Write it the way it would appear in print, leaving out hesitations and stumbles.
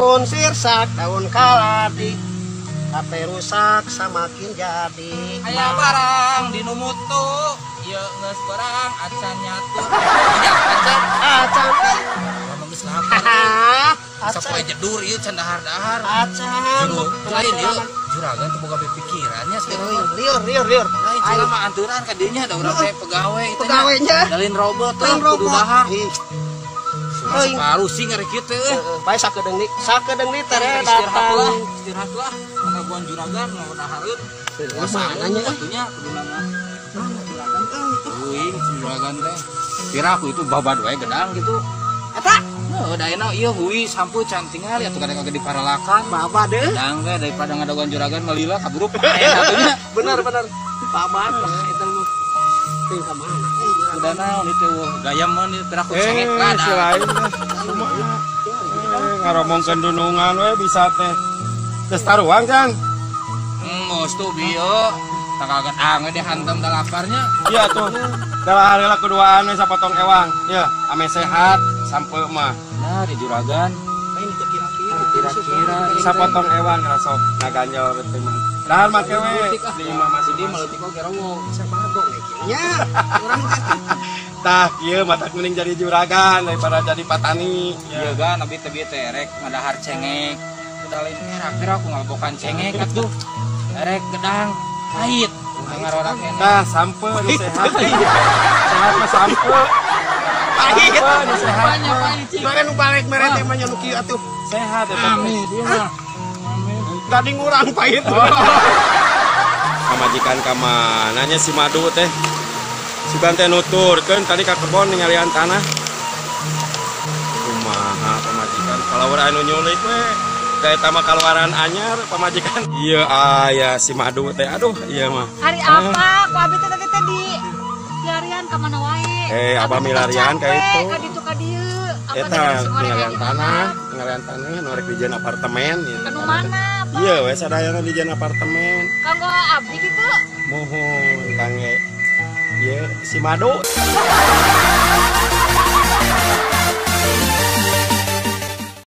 daun sirsak, daun kaladi, kape rusak samakin jadi. Aya barang di numutu, ieu geus barang acan nyatu. Ya acan, Acan teh. ngomong geus lapar. Sapoe jedur ieu can dahar-dahar. Acan. Lain ieu juragan teu boga pikirannya sekarang. Liur. Lain cenah mah anturan ka dieu nya da urang teh pegawai itu. Pegawainya. Dalin robot Lain kudu robot. dahar. Ih, Separuh sing ngarek kieu teh. bae sakedeung deui teh Istirahatlah, datang. istirahatlah. Pengakuan juragan mau dahareun. Masalahnya waktunya kudu nama. Juragan teh. Uing juragan teh. Piraku itu babad wae gedang gitu. Eta Heuh, da enak ieu huwi sampu can tingali atuh kadang-kadang diparalakan. baba deh. Gedang teh daripada ngadogan juragan melila kaburu paen atunya. Bener. Baba lah eta mah. Teh ka mana? Udah naon itu gaya mah ieu piraku cengek si kada. lain ngaromongkeun dunungan we bisa teh. Geus taruang can? Mus tuh bieu. Tak gedang we dihantam da laparnya. Iya tuh. Dalah hareulah keduaan we sapotong ewang. Ya, ame sehat sampai mah. Nah di juragan Lain teh kira-kira. Sapotong ewang rasok ngaganjel beuteung mah. Dahar make we di imah masih di meleutik oge rowo. Sabago nya. Urang tah kieu matak mending jadi juragan daripada jadi patani. Iya kan abi teh bieu teh rek ngadahar cengek. Udah lain kira-kira aku ngalobokan cengek atuh. Rek gedang pahit. Ngarorak enak. Tah sampe nu sehat. Sehat mah sampe. pahit. Nu sehat. Mare nu balik mere teh mah nya nu kieu atuh. Sehat eta. Amin dia mah. Tadi ngurang pahit. Kamajikan kamananya si Madu teh. Sugan teh nuturkeun tadi ka kebon ningalian tanah. Kumaha pamajikan kalawur anu nyulik we. Kayak tama kaluaran anyar pamajikan. Iya aya si Madu teh. Aduh iya mah. Hari apa? Ku abi teh tadi di larian ka mana wae. Abah milarian kayak itu. Ka ditu ka dieu. Eta ningalian tanah nu rek dijieun apartemen gitu. Anu mana? Iya we sadayana dijieun apartemen. Kanggo abdi kitu. Mohon Kang Ye. Ieu si Madu.